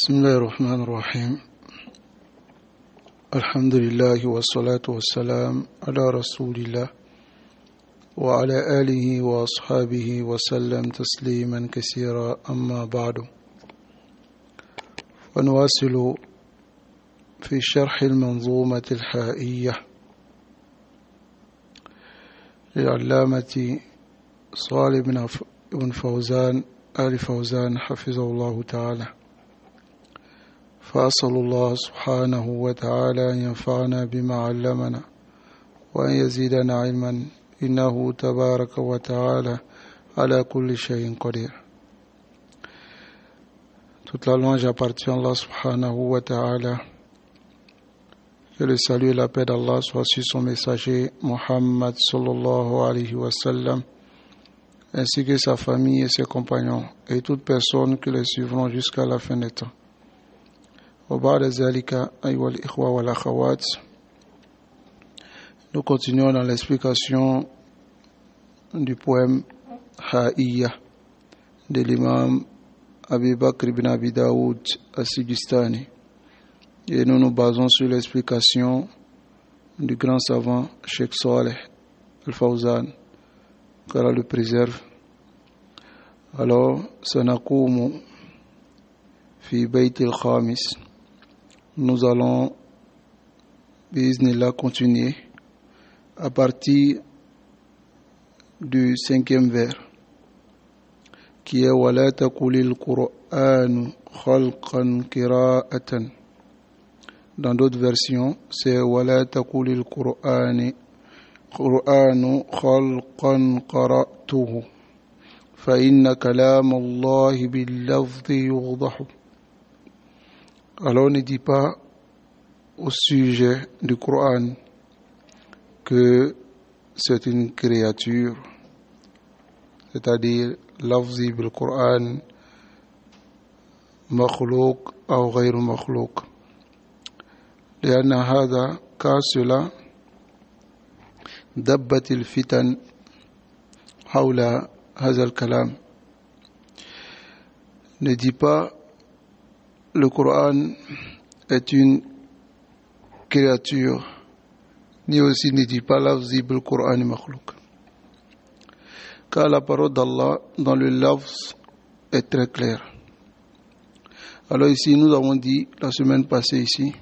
بسم الله الرحمن الرحيم الحمد لله والصلاة والسلام على رسول الله وعلى آله وأصحابه وسلم تسليما كثيرا أما بعد ونواصل في شرح المنظومة الحائية للعلامة صالح بن فوزان آل فوزان حفظه الله تعالى. فأسأل الله سبحانه وتعالى أن ينفعنا بما علمنا وأن يزيدنا علما إنه تبارك وتعالى على كل شيء قدير. Toute la louange appartient à Allah subhanahu wa ta'ala. Que le salut et la paix d'Allah soient sur son messager Muhammad sallallahu alayhi wa sallam, ainsi que sa famille et ses compagnons et toutes personnes qui les suivront jusqu'à la fin des temps. وبعد ذلك أيها الإخوة والأخوات, nous continuons dans l'explication du poème Ha'iyya de l'imam Abi Bakr ibn Abi Daoud as-Sijistani, et nous nous basons sur l'explication du grand savant Sheikh Saleh al-Fawzan, qu'Allah le préserve. Alors, sanaqumu fi bayt al-khamis, nous allons bi'iznillah continuer à partir du 5e vers qui est wala taqulil Qur'anu khalqan qira'atan. Dans d'autres versions c'est wala taqulil Qur'anu khalqan qara'tuhu fa inna kalam Allah bil lafzi yughdahu. Alors ne dis pas au sujet du Coran que c'est une créature, c'est-à-dire lafzi bil Coran makhlouq ou ghayr makhlouq. لأن هذا car cela دبت الفتن حول هذا الكلام. Ne dis pas le Coran est une créature, ni aussi ne dit pas lafzi bil Coran makhlouq, car la parole d'Allah dans le lafz est très claire. Alors ici nous avons dit la semaine passée ici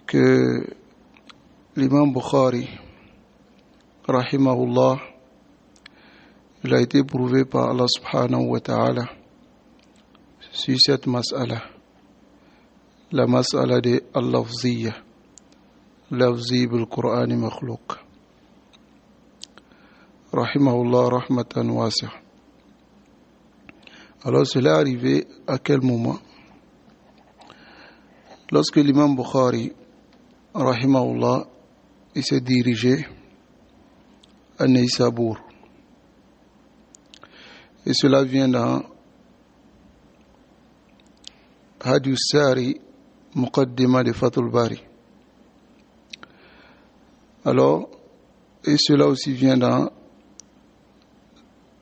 que l'imam Bukhari rahimahullah, il a été prouvé par Allah subhanahu wa ta'ala sur cette mas'ala, la mas'ala de al-lafziyya, lafzi bil Qur'an makhlouq, rahimahullah rahmatan wasi'a. Alors cela est arrivé à quel moment? Lorsque l'imam Bukhari rahimahullah, il s'est dirigé à Naysabur, et cela vient dans Hadi Sari Muqaddima de Fathul Bari. Alors, et cela aussi vient dans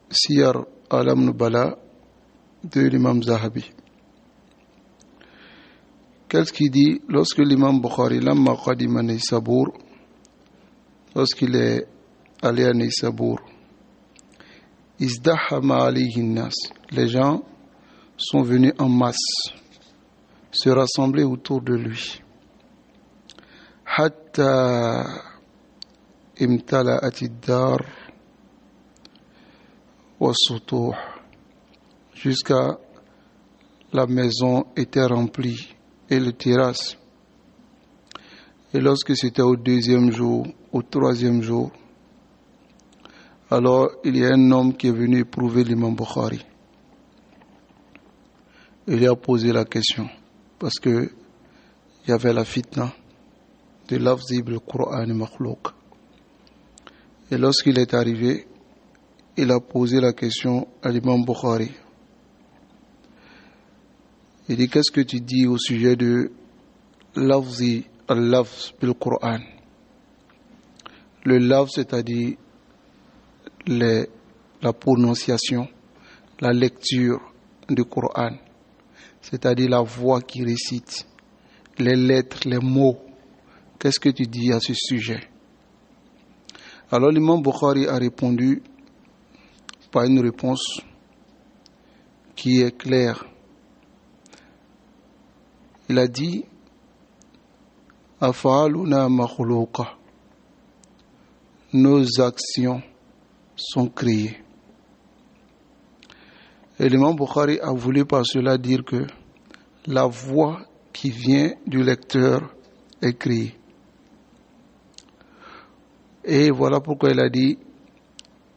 Siyar Alam Nubala de l'imam Zahabi. Qu'est-ce qu'il dit lorsque l'imam Bukhari lamma qadima Naysabur, lorsqu'il est allé à Naysabur, izdahama alayhi nas, les gens sont venus en masse se rassembler autour de lui. Hatta imtala'at ad-dar wa sutuh, jusqu'à la maison était remplie et les terrasses. Et lorsque c'était au 2e jour, au 3e jour, alors il y a un homme qui est venu éprouver l'imam Bukhari. Il lui a posé la question, parce que il y avait la fitna de lafzi bil Qur'an makhlouq. Et lorsqu'il est arrivé, il a posé la question à l'imam Bukhari. Il dit, qu'est-ce que tu dis au sujet de lafzi al-lafz bil Qur'an? Le lafz, c'est-à-dire la prononciation, la lecture du Coran. c'est-à-dire la voix qui récite, les lettres, les mots. Qu'est-ce que tu dis à ce sujet? Alors l'imam Bukhari a répondu par une réponse qui est claire. Il a dit Afa'aluna makhluqa. Nos actions sont créées. Et l'imam Bukhari a voulu par cela dire que la voix qui vient du lecteur est créée. Et voilà pourquoi il a dit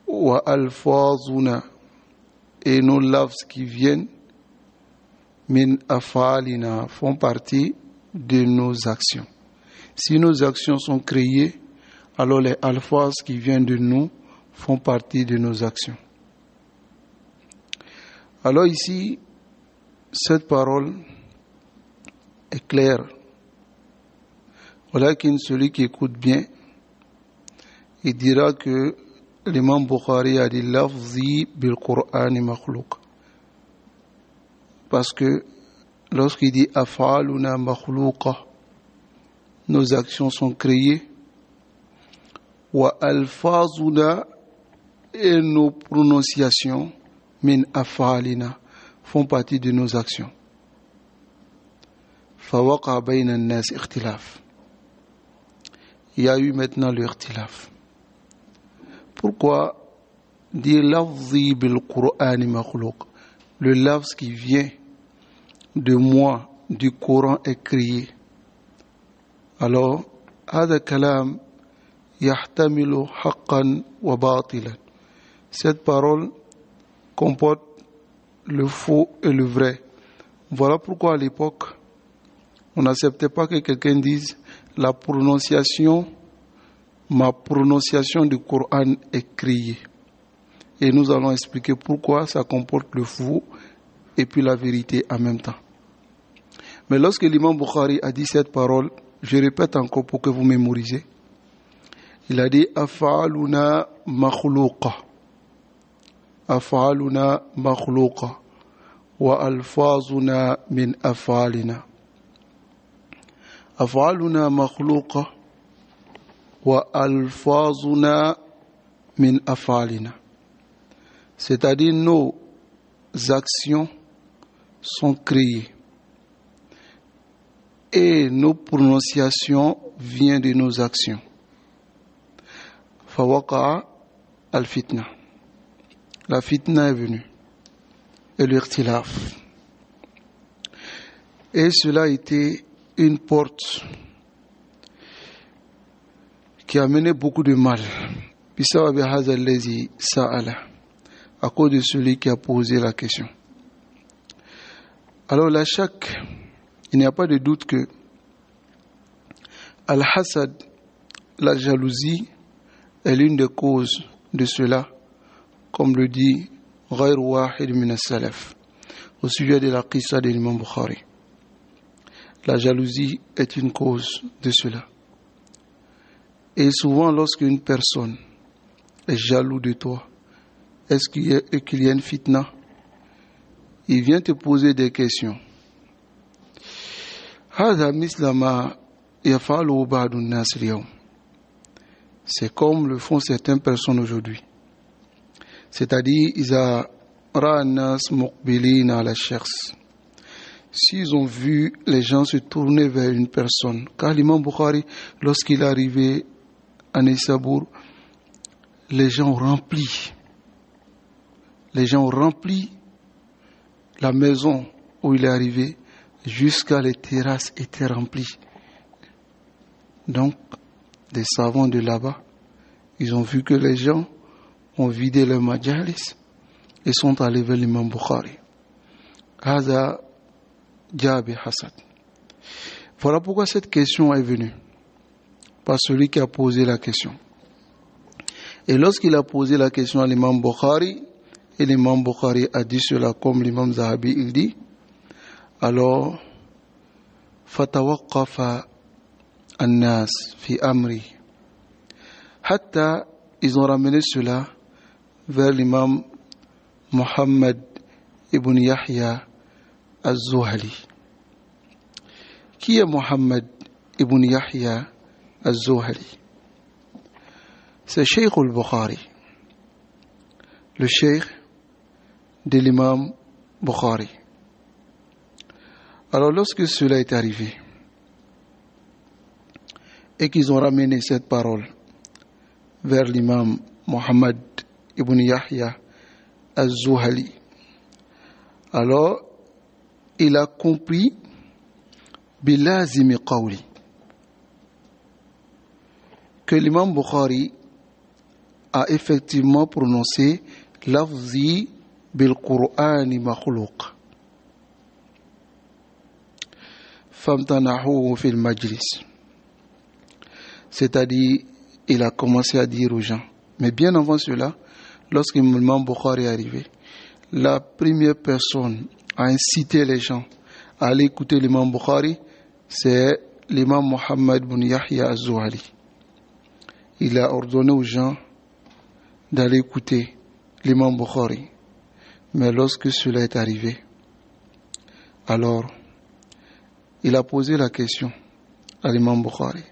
wa alfazuna, et nos lafz qui viennent min afalina font partie de nos actions. Si nos actions sont créées, alors les alphas qui viennent de nous font partie de nos actions. Alors ici, cette parole est claire. Voilà qu'une celui qui écoute bien, il dira que l'imam Bukhari a dit lafzi bil Qur'an makhlouq. Parce que lorsqu'il dit af'aluna makhlouqa, nos actions sont créées, wa alfazuna, et nos prononciations min af'alina font partie de nos actions. Fawaqa bayna an-nas ikhtilaf. Il y a eu maintenant le ikhtilaf. Pourquoi dire lafzi bil Qur'an makhlouq? Le lafz qui vient de moi, du Coran, est créé. Alors, هذا كلام يحتمل حقا وباطلا. Cette parole comporte le faux et le vrai. Voilà pourquoi à l'époque, on n'acceptait pas que quelqu'un dise ma prononciation du Coran est créée. Et nous allons expliquer pourquoi ça comporte le faux et puis la vérité en même temps. Mais lorsque l'imam Bukhari a dit cette parole, je répète encore pour que vous mémorisez. Il a dit af'aluna makhlouqa. Af'aluna makhlouqa. Wa alfazuna min af'alina. Af'aluna makhlouqa. Wa alfazuna min af'alina. C'est-à-dire nos actions sont créées et nos prononciations viennent de nos actions. Fawaqa al-fitna. La fitna est venue. Et l'irtilaf. Et cela a été une porte qui a mené beaucoup de mal. Bisawabi hadha allazi sa'ala. À cause de celui qui a posé la question. Alors la shak, il n'y a pas de doute que al-hasad, la jalousie, est l'une des causes de cela, comme le dit Ghayr wahid min as-salaf au sujet de la qissa de l'imam Bukhari. La jalousie est une cause de cela. Et souvent lorsqu'une personne est jaloux de toi, est-ce qu'il y a une fitna? Il vient te poser des questions. C'est comme le font certaines personnes aujourd'hui. C'est-à-dire, s'ils ont vu les gens se tourner vers une personne, car l'imam Bukhari, lorsqu'il est arrivé à Naysabur, les gens ont rempli la maison où il est arrivé, jusqu'à les terrasses étaient remplies. Donc, des savants de là-bas, ils ont vu que les gens ont vidé leur majalis et sont allés vers l'imam Bukhari. Hada Jabi Hasad. Voilà pourquoi cette question est venue, par celui qui a posé la question. Et lorsqu'il a posé la question à l'imam Bukhari, et l'imam Bukhari a dit cela comme l'imam Zahabi il dit, alors fatawaqqafa an-nas fi amri, hatta ils ont ramené cela vers l'imam Muhammad ibn Yahya Az-Zuhali. Qui est Mohammed ibn Yahya Az-Zuhali? C'est Cheikh al-Bukhari, le cheikh de l'imam Bukhari. Alors lorsque cela est arrivé et qu'ils ont ramené cette parole vers l'imam Mohammed ibn Yahya Az-Zuhali, alors il a compris bilazimi qawli que l'imam Bukhari a effectivement prononcé lafzi bil Qur'ani makhlouq famtanahu fil majlis, c'est-à-dire il a commencé à dire aux gens. Mais bien avant cela, lorsque l'imam Bukhari est arrivé, la première personne à inciter les gens à aller écouter l'imam Bukhari, c'est l'imam Mohammed ibn Yahya Az-Zuhali. Il a ordonné aux gens d'aller écouter l'imam Bukhari. Mais lorsque cela est arrivé, alors il a posé la question à l'imam Bukhari.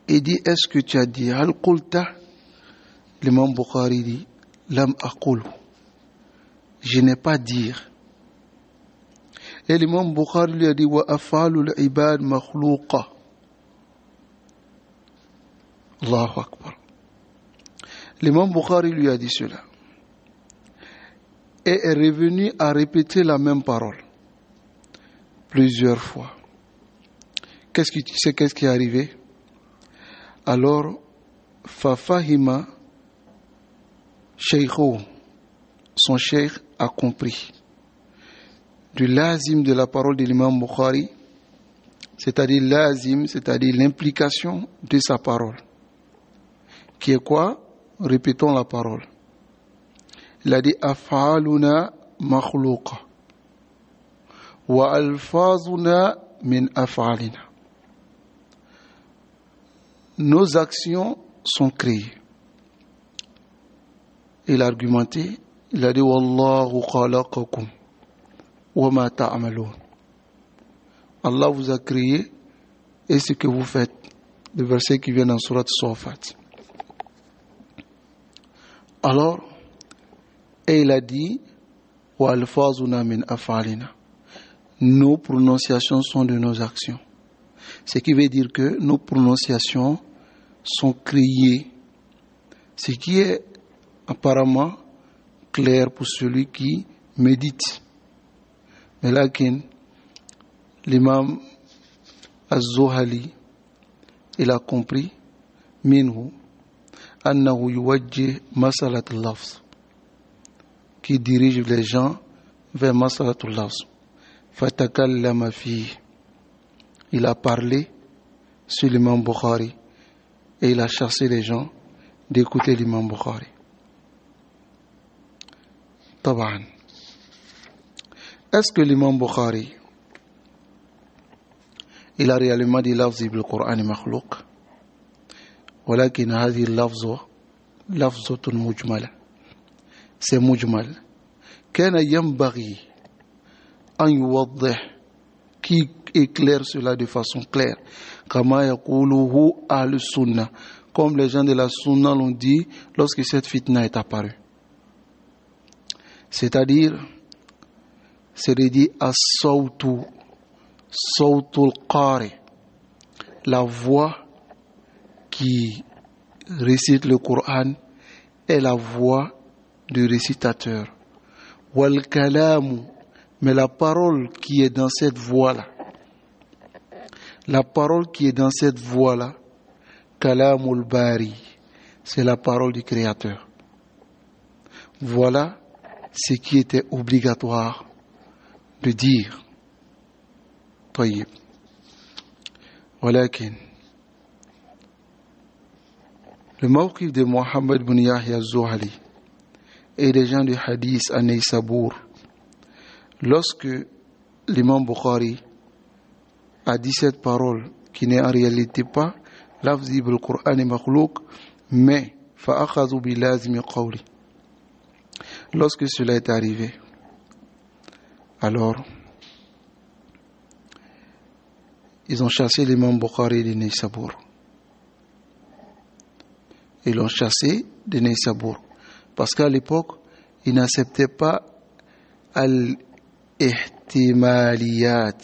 Il dit, est-ce que tu as dit Al Qulta? L'imam Bukhari dit, Lam aqulu. Je n'ai pas dire. Et l'imam Bukhari lui a dit, Wa af'alul ibad makhlouqa. Allahu Akbar. L'imam Bukhari lui a dit cela. Et est revenu à répéter la même parole plusieurs fois. Qu'est-ce qui est arrivé? Alors, Fafahima Sheikho, son cheikh a compris du lazim de la parole de l'imam Bukhari, c'est-à-dire lazim, c'est-à-dire l'implication de sa parole. Qui est quoi? Répétons la parole. Il a dit af'aluna makhlouqa wa alfazuna min af'alina. Nos actions sont créées. Il a argumenté, il a dit Wallahu khalaqakum wa ma ta'malun. Allah vous a créé et ce que vous faites. Le verset qui vient dans Surat Safat. Alors, et il a dit wa alfazuna min af'alina. Nos prononciations sont de nos actions. Ce qui veut dire que nos prononciations sont créées. Ce qui est apparemment clair pour celui qui médite. Mais là, l'imam Az-Zuhali, il a compris minhu annahu yuwajjih masalat al-lafz, qui dirige les gens vers masalat al-lafz. Fatakallama fi. Il a parlé sur l'imam Bukhari et il a chassé les gens d'écouter l'imam Bukhari. Taban. Est-ce que l'imam Bukhari il a réellement dit lafzi bil Qur'an makhlouq? ولكن هذه اللفظة لفظة مجملة. C'est مجمل. كان ينبغي أن يوضح, qui éclaire cela de façon claire, كما يقوله أهل السنة, comme les gens de la sunna l'ont dit lorsque cette fitna est apparue. C'est-à-dire, c'est de dire as-sawtu, sawtul qari, la voix qui récite le Coran est la voix du récitateur. Wal kalamu, mais la parole qui est dans cette voix-là, la parole qui est dans cette voix-là, kalamul bari, c'est la parole du Créateur. Voilà ce qui était obligatoire de dire. طيب. ولكن le mawqif de Mohammed ibn Yahya Az-Zuhali et des gens du hadith à Neysabur, lorsque l'imam Bukhari a dit cette parole qui n'est en réalité pas lafzi bil Qur'an makhlouq, mais fa'akhadhu bi lazimi qawli. Lorsque cela est arrivé, Alors, ils ont chassé l'imam Bukhari de Naysabur. Ils l'ont chassé de Naysabur. Parce qu'à l'époque, ils n'acceptaient pas al-ihtimaliyat.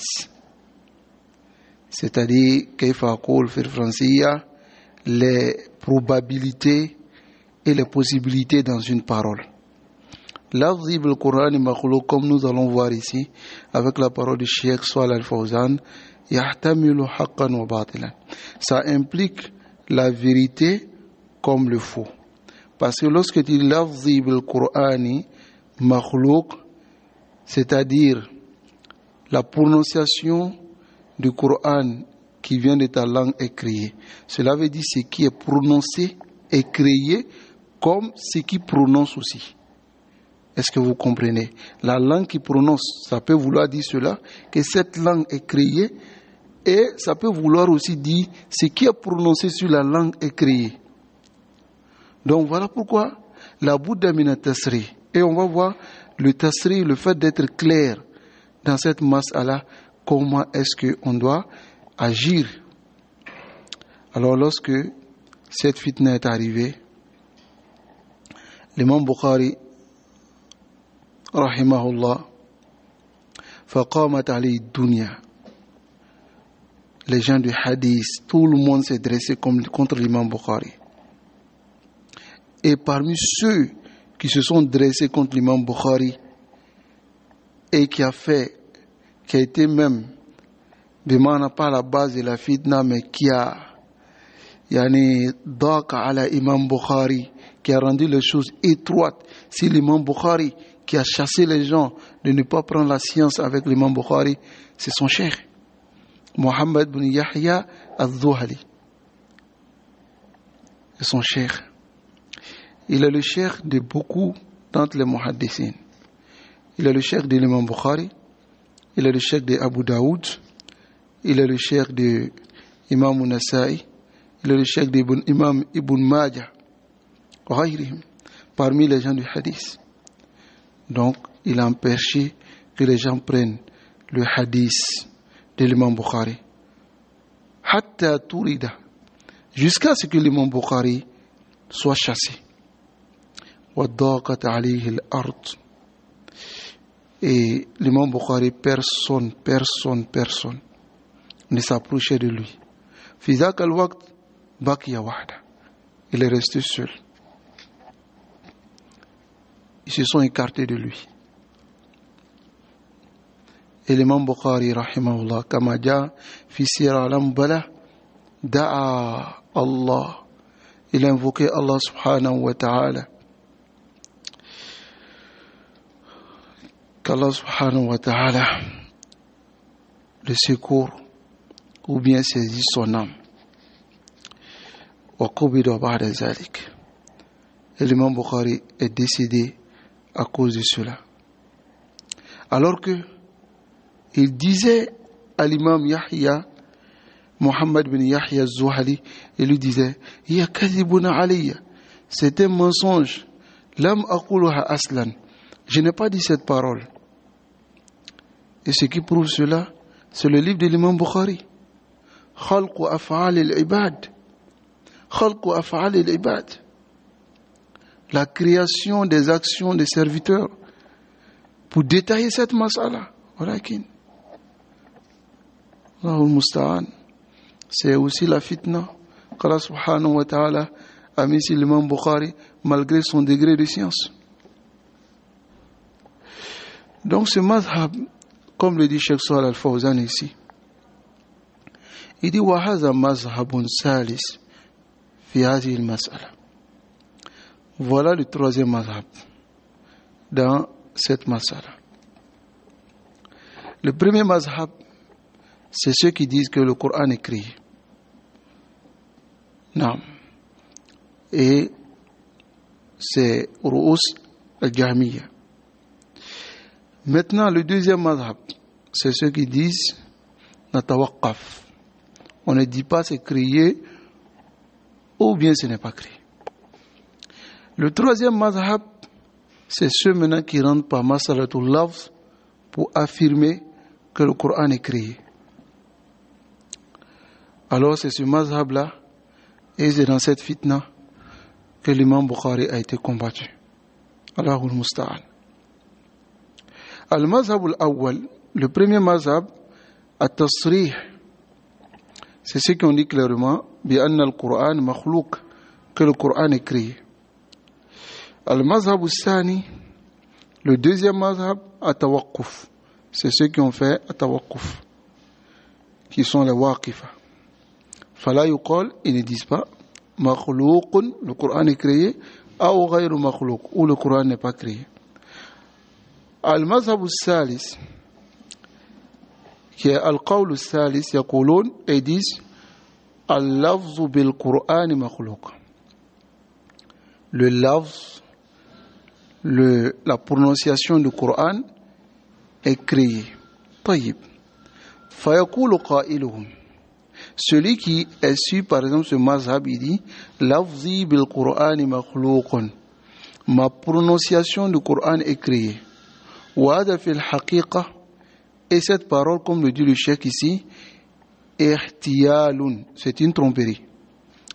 C'est-à-dire, kayfa aqul fi al-franciyya, les probabilités et les possibilités dans une parole. Lafzi bil Qur'an makhlouq, comme nous allons voir ici, avec la parole du Cheikh Salih Al-Fawzan, yahtamilu haqqan wa batilan. Ça implique la vérité comme le faux. Parce que lorsque tu dis lafzi bil Qur'an makhlouq, c'est-à-dire la prononciation du Coran qui vient de ta langue est créé. Cela veut dire ce qui est prononcé est créé comme ce qui prononce aussi. Est-ce que vous comprenez? La langue qui prononce, ça peut vouloir dire cela, que cette langue est créée, et ça peut vouloir aussi dire ce qui est prononcé sur la langue est créé. Donc voilà pourquoi la Bouddha mina tasri. Et on va voir le tasri, le fait d'être clair dans cette mas'ala, comment est-ce qu'on doit agir. Alors lorsque cette fitna est arrivée, l'imam Bukhari rahimahullah faqamat alayhi dunya, les gens du hadith, tout le monde s'est dressé contre l'imam Bukhari. Et parmi ceux qui se sont dressés contre l'imam Bukhari et qui a été même, bimana pas la base de la fitna, mais qui a daqa ala imam Bukhari, qui a rendu les choses étroites. Si l'imam Bukhari qui a chassé les gens de ne pas prendre la science avec l'imam Bukhari, c'est son cheikh, Muhammad bin Yahya al-Zuhali. C'est son cheikh. Il est le cheikh de beaucoup d'entre les muhaddithines. Il est le cheikh de l'imam Bukhari, il est le cheikh de Abu Daoud, il est le cheikh de Imam Nasa'i, il est le cheikh de Imam Ibn Majah, parmi les gens du hadith. Donc, il a empêché que les gens prennent le hadith de l'imam Bukhari. Hatta turida, jusqu'à ce que l'imam Bukhari soit chassé. Wa daqat alayhi al-ard. Et l'imam Bukhari, personne ne s'approchait de lui. Fi dhaka al-waqt baqiya wahda. Il est resté seul. Ils se sont écartés de lui. Et l'imam Bukhari rahimahullah, kama jaa fi sir al-Anbala, da'a Allah. Il a invoqué Allah subhanahu wa ta'ala. Qu'Allah subhanahu wa ta'ala le secours ou bien saisit son âme. Wa qubida ba'da zalik. Et l'imam Bukhari est décédé à cause de cela. Alors que il disait à l'imam Yahya, Muhammad bin Yahya az-Zuhali, il lui disait, ya kadhibuna alayya, c'est un mensonge, lam aquluha aslan, je n'ai pas dit cette parole. Et ce qui prouve cela, c'est le livre de l'imam Bukhari, Khalqu af'al al-ibad, Khalqu af'al al-ibad, la création des actions des serviteurs, pour détailler cette mas'ala. Walakin Allahul Musta'an, c'est aussi la fitna qu'Allah subhanahu wa ta'ala a mis sur l'imam Bukhari malgré son degré de science. Donc ce mazhab, comme le dit Cheikh Salih Al-Fawzan ici, il dit wa hadha mazhabun salis fi hadhihi al-mas'ala. Voilà le troisième mazhab dans cette mas'ala. Le premier mazhab, c'est ceux qui disent que le Coran est créé. Non. Et c'est Ru'us al-Jahmiya. Maintenant, le deuxième mazhab, c'est ceux qui disent Natawaqqaf. On ne dit pas c'est créé ou bien ce n'est pas créé. Le troisième mazhab, c'est ceux maintenant qui rentrent par masalatul lafz pour affirmer que le Coran est créé. Alors c'est ce mazhab-là, et c'est dans cette fitna que l'imam Bukhari a été combattu. Allahul Musta'an. Al-mazhab al-awwal, le premier mazhab, at-tasrih, c'est ce qu'on dit clairement, bi-anna al-Qur'an makhlouk, que le Coran est créé. Al-mazhab al-thani, le deuxième mazhab, at-tawaqquf, c'est ceux qui ont fait at-tawaqquf, qui sont les waqifa. Fala yuqal, ils ne disent pas makhlouqun, le Coran est créé, ou ghayru makhlouq, ou le Coran n'est pas créé. Al-mazhab al-thalith, qui est al-qawl al-thalith, yaqulun, et disent al-lafzu bil-Qur'an makhlouq. Le lafz, la prononciation du Coran est créée. Tayyib. Fa yaqulu qailuhum. Celui qui est su, par exemple, ce mazhab, il dit lafzi bil-Qur'an makhlouqun. Ma prononciation du Coran est créée. Wa hada fil haqiqa. Et cette parole, comme le dit le cheikh ici, ihtiyalun, c'est une tromperie.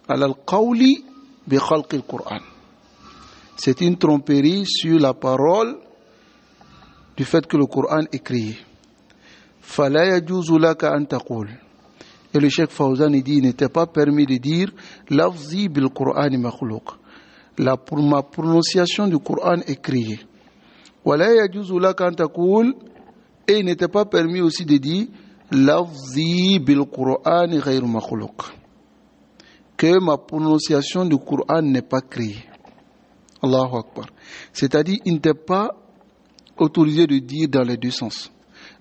Al qawli bi khalqi al-Qur'an. C'est une tromperie sur la parole du fait que le Coran est créé. Fala yajuzu laka an taqul. Et le cheikh Fawzan dit, il n'était pas permis de dire lafzi bil Qur'an makhlouq. Ma prononciation du Coran est créée. Wala yajuzu laka an taqul. Et il n'était pas permis aussi de dire lafzi bil Qur'an ghayr makhlouq, que ma prononciation du Coran n'est pas créée. Allahu Akbar. C'est-à-dire, il n'était pas autorisé de dire dans les deux sens.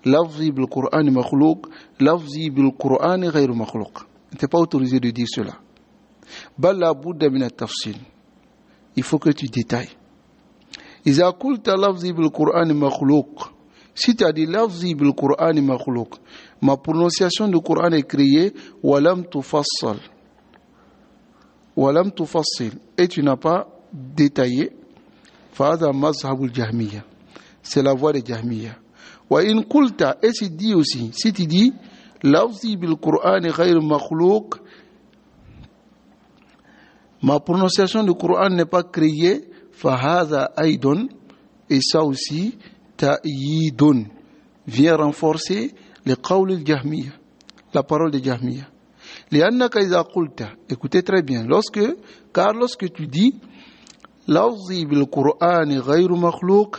Lafzi bil Qur'an makhlouq, lafzi bil Qur'an ghayr makhlouq. Il n'était pas autorisé de dire cela. Bal la budda min at-tafsil. Il faut que tu détailles. Iza qulta lafzi bil Qur'an makhlouq. Si tu as dit lafzi bil Qur'an makhlouq, ma prononciation du Coran est créée, walam tufassal. Walam tufassil. Et tu n'as pas détaillé. Fahadha mazhabul jahmiya. C'est la voie des jahmiya. Wa in qulta, et si dit aussi, si tu dis lafzi bil Qur'an ghayr makhlouq, ma prononciation du Coran n'est pas créée, fahadha aidon, et ça aussi, ta'yidun, vient renforcer les qawl al-jahmiya, la parole de jahmiya. Li'annaka iza qulta, écoutez très bien, car lorsque tu dis lafzi bil Qur'an ghayr makhlouq,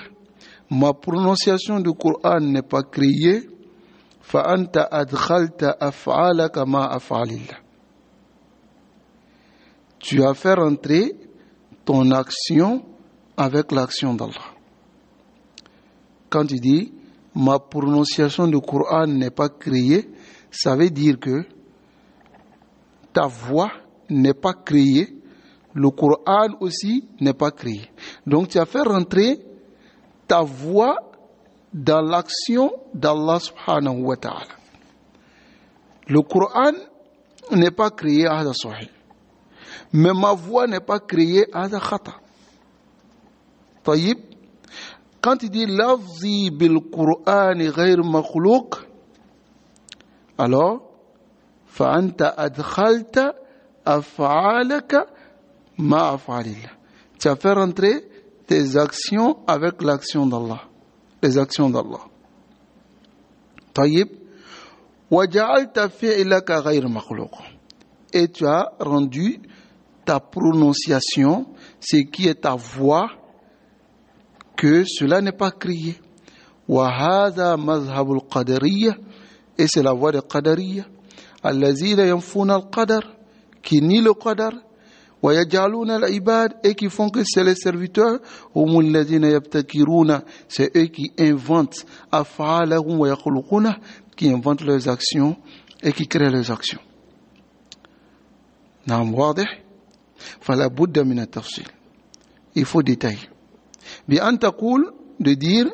ma prononciation du Coran n'est pas créée, fa anta adkhalta af'alaka ma af'alillah. Tu as fait rentrer ton action avec l'action d'Allah. Quand tu dis ma prononciation du Coran n'est pas créée, ça veut dire que ta voix n'est pas créée, le Coran aussi n'est pas créé. Donc tu as fait rentrer ta voix dans l'action d'Allah subhanahu wa ta'ala. Le Coran n'est pas créé à la sahih, mais ma voix n'est pas créée à la khata. Taïb. Quand il dit lafzi bil Qur'an ghayr makhlouq, alors fa anta adkhalta af'alaka ma af'alillah. Tu as fait rentrer tes actions avec l'action d'Allah, les actions d'Allah. Tayyib. Wa ja'alta fi'laka ghayr makhlouq. Et tu as rendu ta prononciation, ce qui est ta voix, que cela n'est pas créé. Wa hadha mazhab al-qadariyya, et c'est la voie des qadariyya, allazina yanfuna al-qadar, qui nie le qadar, wa yaj'aluna al-ibad, et qui font que c'est les serviteurs, humul ladina yabtakiruna, c'est eux qui inventent af'alahum wa yakhluquna, qui inventent leurs actions et qui créent leurs actions. Naam wadih, fala budda min at-tafsil. Il faut détailler. Bien taqul, de dire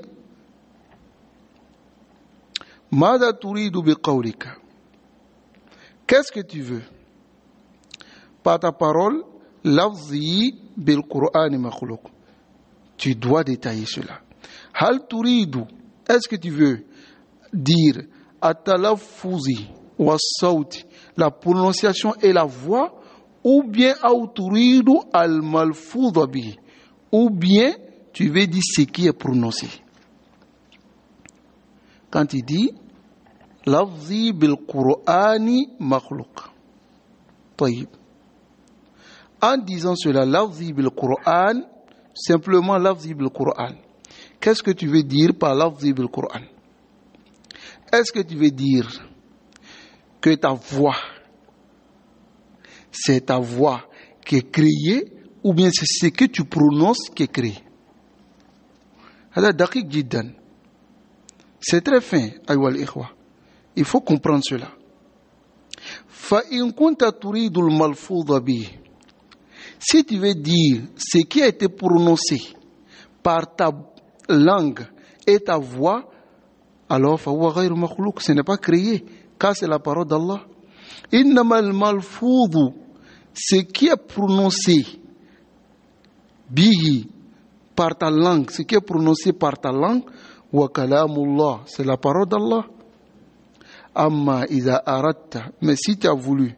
Mada turidu bi qawlika. Qu'est-ce que tu veux? Par ta parole, lafzi bil Qur'an makhlouq. Tu dois détailler cela. Hal turidu est-ce que tu veux dire at-talaffuzi wa sawti, la prononciation et la voix, ou bien auturidu al-malfoudha bihi, ou bien tu veux dire ce qui est prononcé. Quand il dit lafzi bil Qur'ani makhluq. Tayyib. En disant cela, lafzi bil Qur'an, simplement lafzi bil Qur'an. Qu'est-ce que tu veux dire par lafzi bil Qur'an? Est-ce que tu veux dire que ta voix, c'est ta voix qui est créée, ou bien c'est ce que tu prononces qui est créé? C'est très fin, ayyuha al-ikhwa. Il faut comprendre cela. فَإِن كُنْتَ تُرِيدُ الْمَلْفُوظَ بِهِ, si tu veux dire ce qui a été prononcé par ta langue et ta voix, alors فَهُوَ غَيْرُ مَخْلُوق, ce n'est pas créé, car c'est la parole d'Allah. إِنَّمَا الْمَلْفُوظُ, ce qui est prononcé bihi, par ta langue, ce qui est prononcé par ta langue, wa kalamullah, c'est la parole d'Allah. Amma iza aratta, mais si tu as voulu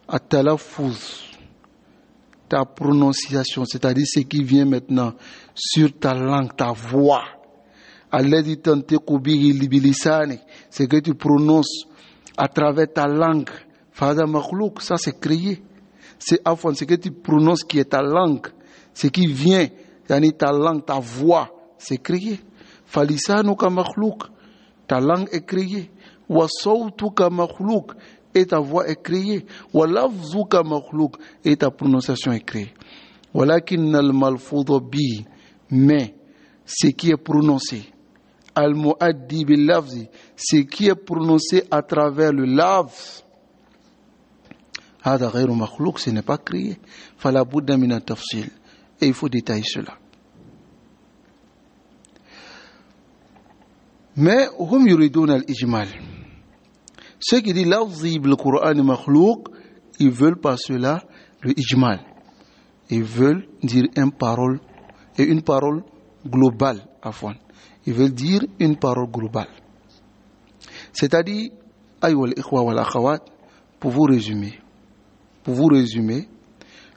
at-talaffuz, ta prononciation, c'est-à-dire ce qui vient maintenant sur ta langue, ta voix, alladhi tantiqu bihi bilisani, ce que tu prononces à travers ta langue, fada makhlouk, ça c'est créé. C'est afin ce que tu prononces qui est ta langue, ce qui vient, yani ta langue, ta voix, c'est créé. Falisanuka makhlouk, ta langue est créée. Wa sawtuka makhlouk, et ta voix est créée. Wa lafzuka makhlouk, et ta prononciation est créée. Walakin al-malfoudhu bi, mais ce qui est prononcé, al-muaddi bil lafzi, ce qui est prononcé à travers le lafz, hada ghayru makhlouk, ce n'est pas créé. Fala budda min at-tafsil. Et il faut détailler cela. Mais hum yuridun al-ijmal. Ceux qui disent lafzi bil Qur'an makhlouk, ils veulent par cela le ijmal. Ils veulent dire une parole globale afwan. Ils veulent dire une parole globale. C'est-à-dire, ayyuha al-ikhwa wal akhawat, pour vous résumer,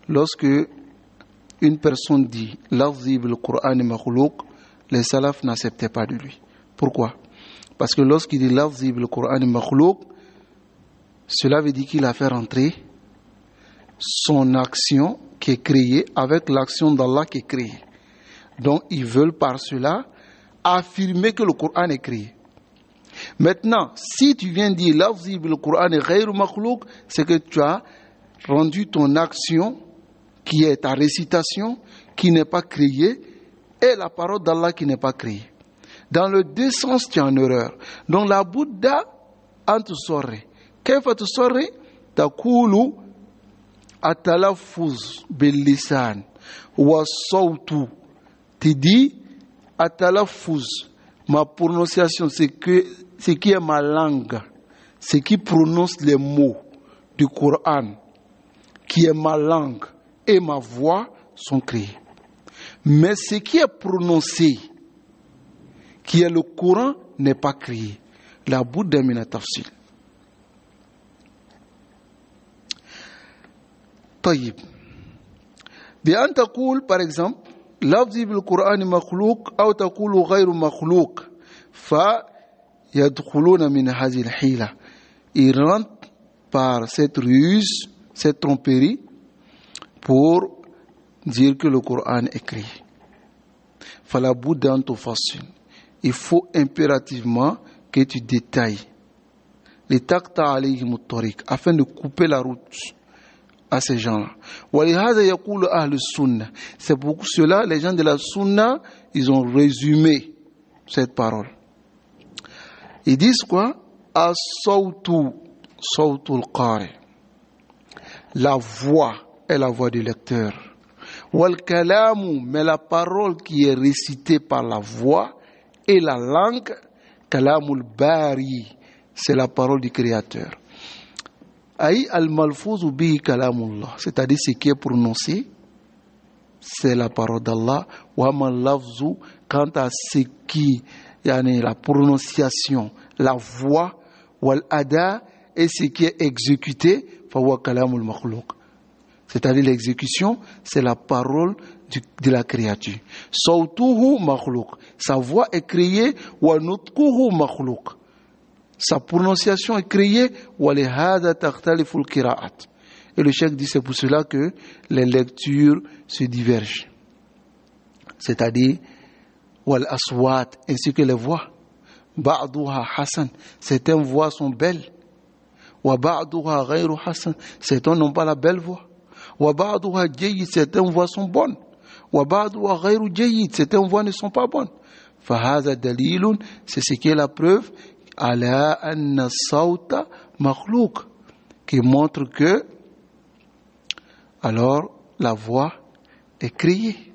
lorsque une personne dit lafzi bil Qur'an makhlouk, les salafs n'acceptaient pas de lui. Pourquoi? Parce que lorsqu'il dit lafzi bil Qur'an makhlouk, cela veut dire qu'il a fait rentrer son action qui est créée avec l'action d'Allah qui est créée. Donc ils veulent par cela affirmer que le Coran est créé. Maintenant, si tu viens dire lafzi bil Qur'an ghayru makhlouk, c'est que tu as rendu ton action qui est ta récitation, qui n'est pas créée, et la parole d'Allah qui n'est pas créée. Dans le deux sens, tu es en erreur. Donc la Bouddha, antusorre. Kaifa tusorre? Takulu atalaffuz bil lisan wa sawtu. Tu dis atalaffuz, ma prononciation, c'est qui est ma langue, ce qui prononce les mots du Coran, qui est ma langue et ma voix sont créés. Mais ce qui est prononcé, qui est le Coran, n'est pas créé. La Bouddha mina tafsil. طيب. بأن تقول par exemple لفظي بالقرآن مخلوق أو تقول غير مخلوق فيدخلون من هذه الحيلة. Ils rentrent par cette ruse, cette tromperie pour dire que le Coran est créé. فلا بد أن تفصل. Il faut impérativement que tu détailles les taqta alayhim at-tariq afin de couper la route à ces gens-là. وَلِهَذَا يَقُولُ أَهْلُ السُّنَّةِ. C'est pour cela les gens de la sunna, ils ont résumé cette parole. Ils disent quoi? As-sawtu sawtul qari. La voix est la voix du lecteur. Wal kalamu, mais la parole qui est récitée par la voix et la langue, kalamul bari, c'est la parole du Créateur. Aïe al-malfouz bihi kalamullah, c'est-à-dire ce qui est prononcé, c'est la parole d'Allah. Wa man lafzu quant à ce qui, la prononciation, la voix, wal ada, et ce qui est exécuté, fawa kalamul makhluq. C'est-à-dire l'exécution, c'est la parole de la créature. Sautuhu makhluq. Sa voix est créée, wa nutquhu makhluq. Sa prononciation est créée, wa lihada takhtaliful qira'at. Et le cheikh dit c'est pour cela que les lectures se divergent. C'est-à-dire, wal aswat, ainsi que les voix. Ba'duha hasan. Certaines voix sont belles. Wa ba'duha ghayru hasan. Certains n'ont pas la belle voix. Wa ba'duha jayyid. Certaines voix sont bonnes. Wa ba'duha ghayru jayyid. Certaines voix ne sont pas bonnes. Fahaza dalilun. C'est ce qui est la preuve. Ala anna sawta makhluq. Qui montre que alors la voix est créée.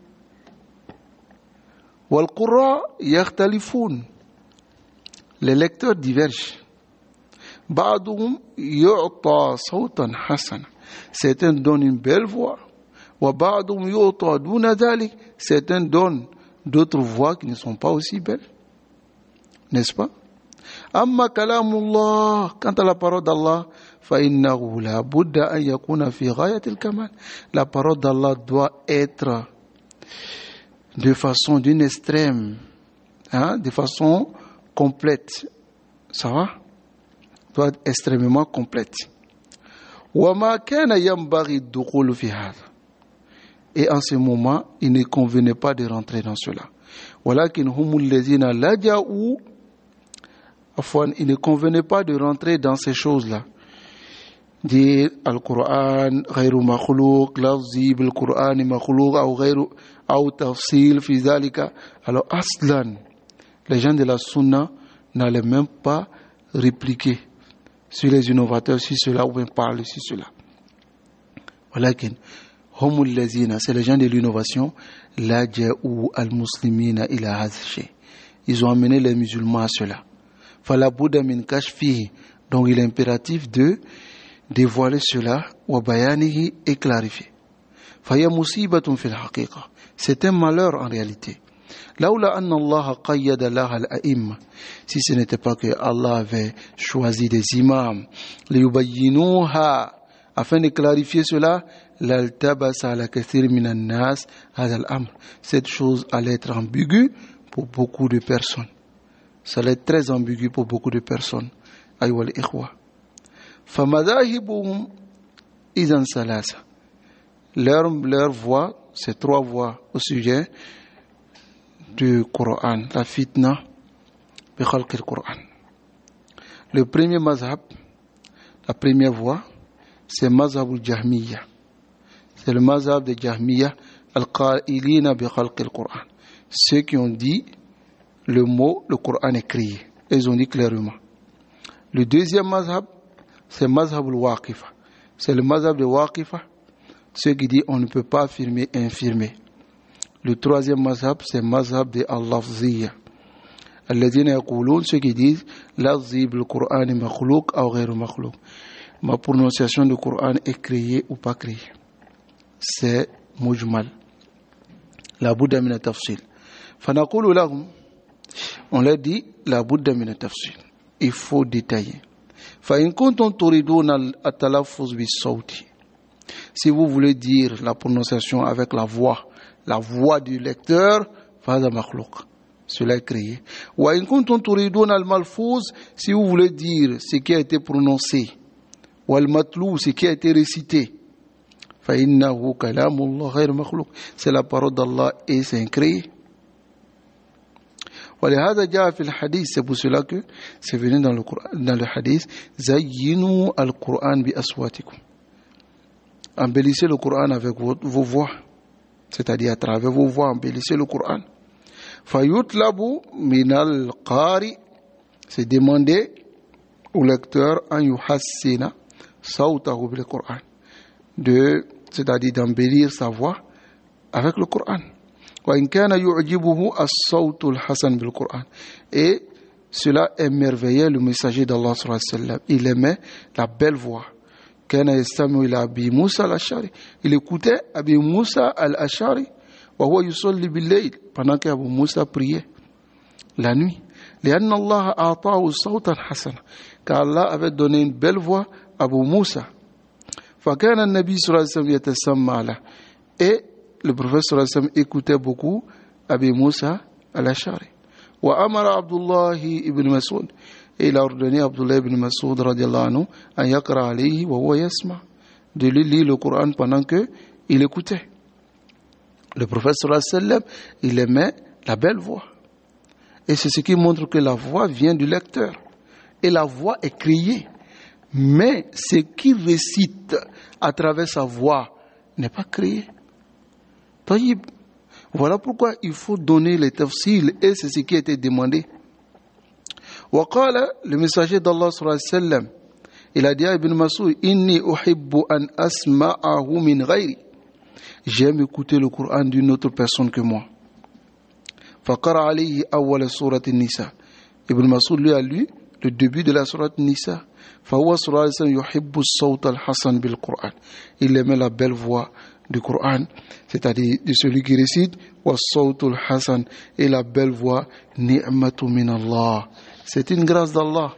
Wal qurra yakhtalifun. Les lecteurs divergent. Ba'duhum yu'ta sawtan hasana. Certains donnent une belle voix. Wa ba'duhum yu'ta duna dhalik. Certains donnent d'autres voix qui ne sont pas aussi belles. N'est-ce pas? Amma kalamullah. Quant à la parole d'Allah, fa innahu la budda an yakuna fi ghayatil kamal. La parole d'Allah doit être d'une extrême, de façon complète. Ça va? Doit être extrêmement complète. وَمَا كَانَ يَنْبَغِي الدُّخُولُ فِي هَذَا. Et en ce moment, il ne convenait pas de rentrer dans cela. وَلَكِنْ هُمُ الَّذِينَ لَجَأُوا. Il ne convenait pas de rentrer dans ces choses-là. Dire Al-Qur'an غير مخلوق, لفظي بالقرآن مخلوق أو غير أو تفصيل في ذلك. Alors aslan, les gens de la sunna n'allaient même pas répliquer sur les innovateurs, sur cela, ou bien parler sur cela. ولكن هم الذين, c'est les gens de l'innovation, لجأوا المسلمين إلى هذا الشيء. Ils ont amené les musulmans à cela. فلا بد من كشفه. Donc il est impératif de dévoiler cela wa bayanihi et clarifier. Faya musibatun fil haqiqa. C'est un malheur en réalité. Laoula anna Allah qayyada laha al-a'imma. Si ce n'était pas que Allah avait choisi des imams liyubayyinuha, afin de clarifier cela, laltabasa ala kathir minan nas hadha al-amr. Cette chose allait être ambiguë pour beaucoup de personnes. Ça allait être très ambigu pour beaucoup de personnes. Ayyuhal ikhwa. فَمَذَاهِبُهُمْ إِذَنْ ثَلَاثَةٌ. Leur voix, c'est trois voix au sujet du Coran, la fitna bi khalq al-Coran. Le premier mazhab, la première voix, c'est mazhab al-Jahmiyya. C'est le mazhab de Jahmiyya al-Qa'ilina bi khalq al-Coran. Ceux qui ont dit le mot, le Coran est créé. Ils ont dit clairement. Le deuxième mazhab, c'est mazhab al-Waqifa. C'est le mazhab de Waqifa, ceux qui disent on ne peut pas affirmer et infirmer. Le troisième mazhab, c'est mazhab de al-Lafziyya. Alladhina yaqulun, ceux qui disent lafzi bil Qur'an makhluq ou ghayr makhluq. Ma prononciation du Coran est créée ou pas créée. C'est mujmal. La budda min at-tafsil. Fanaqulu lahum, on leur dit la budda min at-tafsil. Il faut détailler. فإن كنتم تريدون التلفظ بالصوت. Si vous voulez dire la prononciation avec la voix du lecteur, فهذا مخلوق. Cela est créé. وإن كنتم تريدون الملفوظ. Si vous voulez dire ce qui a été prononcé, والمتلو, ce qui a été récité, فإنه كلام الله غير مخلوق. C'est la parole d'Allah et c'est incréé. ولهذا جاء في الحديث, c'est pour cela que c'est venu dans le hadith, زينوا القرآن بأصواتكم. Embellissez le Coran avec vos voix, c'est-à-dire à travers vos voix, embellissez le Coran. فيطلب من القارئ, c'est demander au lecteur أن يحسن صوته بالقرآن, c'est-à-dire d'embellir sa voix avec le Coran. وإن كان يعجبه الصوت الحسن بالقرآن. Et cela émerveillait le messager d'Allah sallallahu alayhi wa sallam. Il aimait la belle voix. كان يستمع إلى أبي موسى الأشعري. Il écoutait Abi Moussa al-Ash'ari. وهو يصلي بالليل pendant que Abu Moussa priait la nuit. لأن الله أعطاه صوتا حسنا car Allah avait donné une belle voix à Abu Moussa. فكان النبي صلى الله عليه وسلم يتسمع له. Et le prophète صلى الله عليه وسلم écoutait beaucoup Abu Moussa al-Ash'ari. وأمر عبد الله ibn Mas'ud. Et il a ordonné à Abdullah ibn Mas'ud radiallahu anhu أن يقرأ عليه وهو يسمع, de lui lire le Coran pendant que il écoutait. Le prophète sallallahu alayhi wa sallam, il aimait la belle voix. Et c'est ce qui montre que la voix vient du lecteur. Et la voix est créée. Mais ce qu'il récite à travers sa voix n'est pas créé. Taïb. Voilà pourquoi il faut donner les tafsil, et c'est ce qui a été demandé. وقال, le messager d'Allah sallallahu alayhi wa sallam, il a dit à Ibn Mas'ud, inni uhibbu an asma'ahu min ghayri. J'aime écouter le Coran d'une autre personne que moi. فقرأ عليه أول سورة النساء. Ibn Mas'ud lui a lu le début de la sourate Nisa. فهو صلى الله عليه وسلم يحب الصوت الحسن بالقرآن. Il aimait la belle voix du Coran, c'est-à-dire de celui qui récite والصوت الحسن, et la belle voix نعمة من الله. C'est une grâce d'Allah.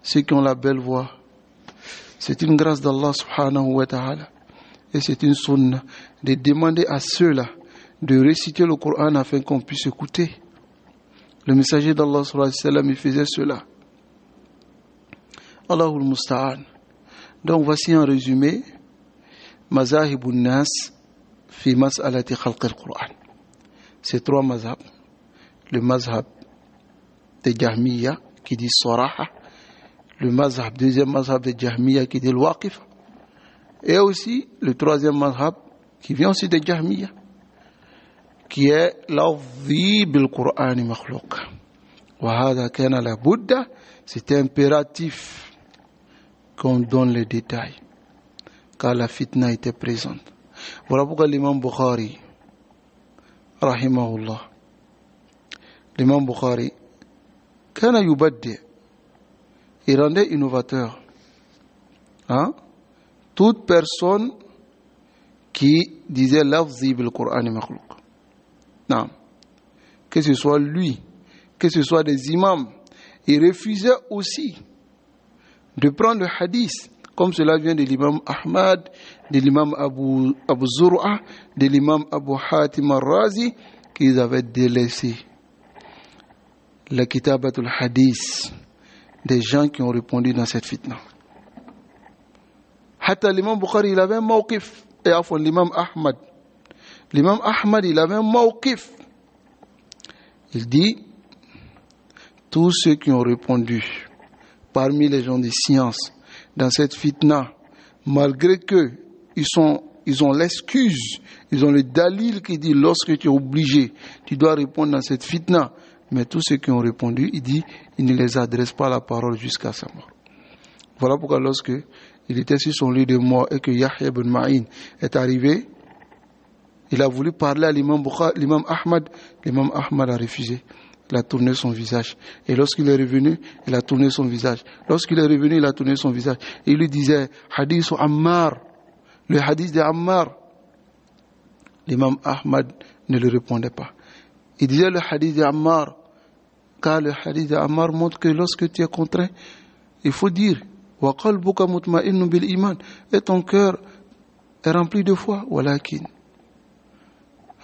Ceux qui ont la belle voix, c'est une grâce d'Allah subhanahu wa ta'ala. Et c'est une sunna de demander à ceux-là de réciter le Coran afin qu'on puisse écouter. Le messager d'Allah sallallahu alayhi wa sallam, il faisait cela. Allahul Musta'an. Donc voici en résumé Mazahibun Nas fi mas'alati khalq al-Qur'an. Ces trois mazhab. Le mazhab de Jahmiya qui dit Saraha. Le mazhab, deuxième mazhab de Jahmiya qui dit Al-Waqif. Et aussi le troisième mazhab qui vient aussi de Jahmiya, qui est l'afzi bil Qur'an makhlouq. Wa hadha kana la budda, c'est impératif qu'on donne les détails, car la fitna était présente. Voilà pourquoi l'imam Bukhari, rahimahullah, l'imam Bukhari, kana yubaddi, il rendait innovateur. Hein? Toute personne qui disait l'afzi bil Qur'an makhlouq. Non. Que ce soit lui, que ce soit des imams, il refusait aussi de prendre le hadith, comme cela vient de l'imam Ahmad, de l'imam Abu Zur'a, de l'imam Abu Hatim al-Razi, qu'ils avaient délaissé la kitabatul hadith des gens qui ont répondu dans cette fitna. Hatta l'imam Bukhari, il avait un mawqif, et enfin l'imam Ahmad. L'imam Ahmad, il avait un mawqif. Il dit, tous ceux qui ont répondu parmi les gens de science dans cette fitna, malgré que ils ont l'excuse, ils ont le dalil qui dit lorsque tu es obligé, tu dois répondre dans cette fitna. Mais tous ceux qui ont répondu, il dit, il ne les adresse pas la parole jusqu'à sa mort. Voilà pourquoi lorsque il était sur son lit de mort et que Yahya ibn Ma'in est arrivé, il a voulu parler à l'imam Ahmad. L'imam Ahmad a refusé. Il a tourné son visage. Et lorsqu'il est revenu, il a tourné son visage. Lorsqu'il est revenu, il a tourné son visage. Et il lui disait, hadith Ammar, le hadith de Ammar. L'imam Ahmad ne lui répondait pas. Il disait le hadith de Ammar, car le hadith de Ammar montre que lorsque tu es contraint, il faut dire, wa qalbuka mutma'innun bil iman, et ton cœur est rempli de foi. Walakin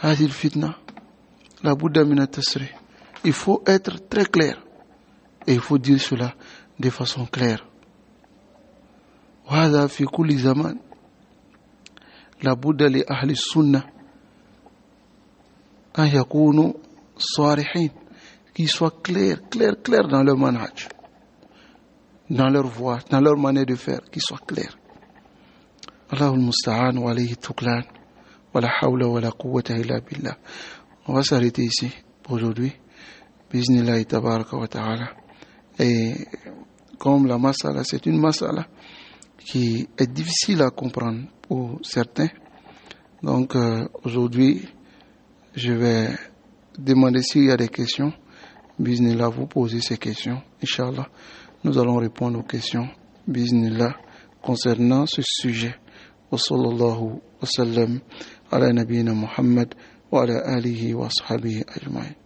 hadhihi al-fitna la budda min at-tasrih. Il faut être très clair et il faut dire cela de façon claire. Wa hadha fi kulli zaman la budda li ahli sunnah an yakunu sarihin, qu'ils soient clairs dans leur manhaj, dans leur voix, dans leur manière de faire, qu'ils soient clairs. Allahul musta'an wa alayhi tuklan wa la hawla wa la quwwata illa billah. On va s'arrêter ici pour aujourd'hui. Bismillah tabaraka wa ta'ala. Et comme la masala, c'est une masala qui est difficile à comprendre pour certains. Donc aujourd'hui, je vais demander s'il y a des questions. Bismillah, vous posez ces questions. Inch'Allah, nous allons répondre aux questions. Bismillah, concernant ce sujet. Wa sallallahu wa sallam على نبينا محمد وعلى آله وأصحابه أجمعين.